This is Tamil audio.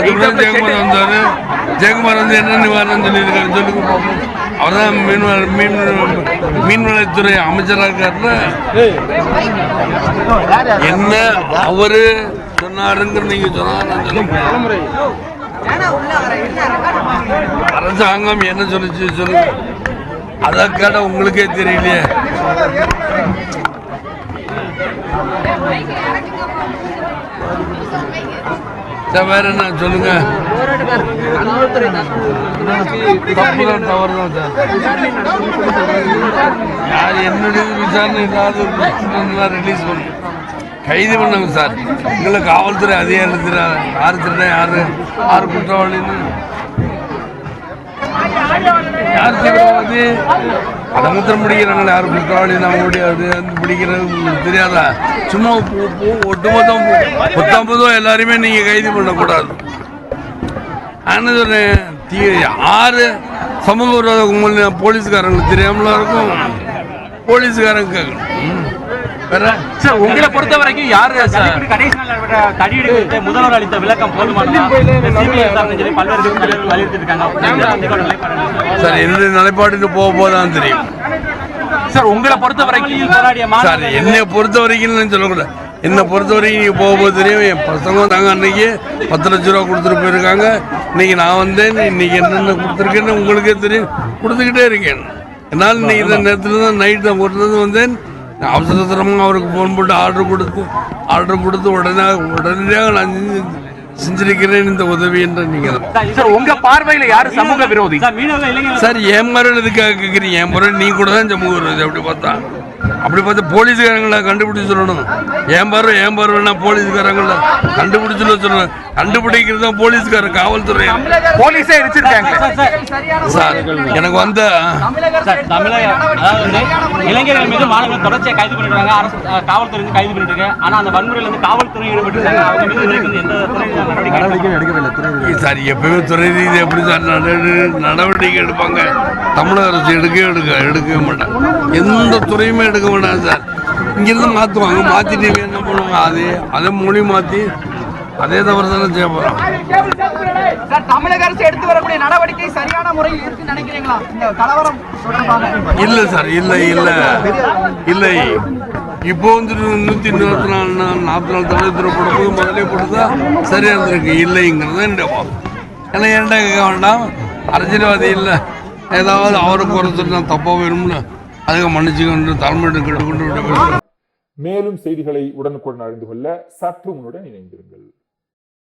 ஜெயக்குமார் வந்தாரு. ஜெயக்குமார் வந்து என்ன நிவாரணம் சொல்லியிருக்காரு சொல்லுங்க பார்ப்போம். அவர் தான் மீன்வளத்துறை அமைச்சராக இருக்காருல. என்ன அவரு சொன்னாருங்கிற நீங்க சொன்னாங்க. அரசாங்கம் என்ன சொல்லிச்சு சொல்லுங்க. அதை கேட்ட உங்களுக்கே தெரியலையே. வேற என்ன சொல்லுங்க. யார் என்னுடைய விசாரணை இல்லாத ரிலீஸ் பண்ண கைது பண்ணாங்க சார். எங்களை காவல்துறை அதிகாரத்தில் யாரு திருட யாரு குற்றவாளின்னு யார் தீவிரவாதி அடங்கத்திரம் பிடிக்கிறாங்களே யார் குற்றவாளி நம்ம முடியாது பிடிக்கிறது உங்களுக்கு தெரியாதா? சும்மா ஒட்டுமொத்தம் 19 எல்லாருமே நீங்க கைது பண்ணக்கூடாது. நான் சொல்றேன் யாரு சமூக விரோத கும்பல் போலீஸ்காரங்களுக்கு தெரியாமலாம் இருக்கும். போலீஸ்காரங்க கேட்கணும். சார் உங்களை பொறுத்த வரைக்கும் யாரு முதல்வர் அளித்த விளக்கம் சார் என்னுடைய நிலைப்பாட்டுக்கு போதான் தெரியும். சார் உங்களை பொறுத்த வரைக்கும் சார் என்னை பொறுத்த வரைக்கும் சொல்லக்கூடாது. என்னை பொறுத்த வரைக்கும் நீங்க போகும்போது தெரியும். என் பசங்க தாங்க அன்னைக்கு 10 லட்ச ரூபா கொடுத்துட்டு போயிருக்காங்க. இன்னைக்கு நான் வந்தேன். இன்னைக்கு என்னென்ன கொடுத்துருக்கேன்னு உங்களுக்கே தெரியும். கொடுத்துக்கிட்டே இருக்கேன். என்னால் இன்னைக்கு இந்த நேரத்தில் தான் நைட் நான் போட்டு வந்தேன். அவசரமாக அவருக்கு ஃபோன் போட்டு ஆர்டர் கொடுத்து உடனடியாக நான் செஞ்சிருக்கிறேன் இந்த உதவி என்று நீங்க. சார் உங்க பார்வையில யாரு சமூக விரோதி? சார் என் முறை எதுக்காக கேட்குறீங்க? என் முறை நீ கூட தான் சமூக விரோதி. அப்படி பார்த்தா போலீஸ்காரங்களை கண்டுபிடிச்சு சொல்லணும். ஏன் பார்வைன்னா போலீஸ்காரங்கள கண்டுபிடிச்சு சொல்லணும். கண்டுபிடிக்கிறது தான் போலீஸ்காரன் காவல்துறை போலீஸே எரிச்சிருக்காங்க சார். எனக்கு வந்த இளைஞர்கள் மீது மாணவர்கள் தொடர்ச்சியாக கைது பண்ணிருக்காங்க. அரசு காவல்துறை கைது பண்ணிட்டு இருக்கு. ஆனா அந்த வன்முறையில இருந்து காவல்துறை ஈடுபட்டிருக்காங்க. அவங்க மீது எந்த நடவடிக்கை எடுக்கவில்லை சார். எப்பவுமே துறை ரீதி எப்படி சார் நடவடிக்கை எடுப்பாங்க? தமிழக அரசு எடுக்கவே மாட்டாங்க. எந்த துறையுமே எடுக்க மாட்டாங்க சார். இங்கிருந்து மாற்றுவாங்க. மாற்றிட்டு என்ன பண்ணுவாங்க? அதே மொழி மாற்றி அதே தவிர தானே செய்ய போறோம். தமிழக அரசு எடுத்து வரக்கூடிய நடவடிக்கை சரியான முறையில் இருக்குன்னு நினைக்கிறீங்களா? இந்த கலவரம் இல்ல சார். இல்லை இப்போ வந்து 144 தலைவர் போடும்போது முதலே போட்டுதா சரியா இருந்திருக்கு. இல்லைங்கிறது என்னுடைய. ஏன்னா ஏன்டா கேட்க வேண்டாம். அரசியல்வாதி இல்லை. ஏதாவது அவரை குறைச்சிட்டு நான் தப்பா வேணும்ல அதுக்கு மன்னிச்சுக்கொண்டு தலைமையிட்டு கேட்டுக்கொண்டு. மேலும் செய்திகளை உடனுக்குடன் அறிந்து கொள்ள சற்று முன்னுடன் இணைந்திருங்கள்.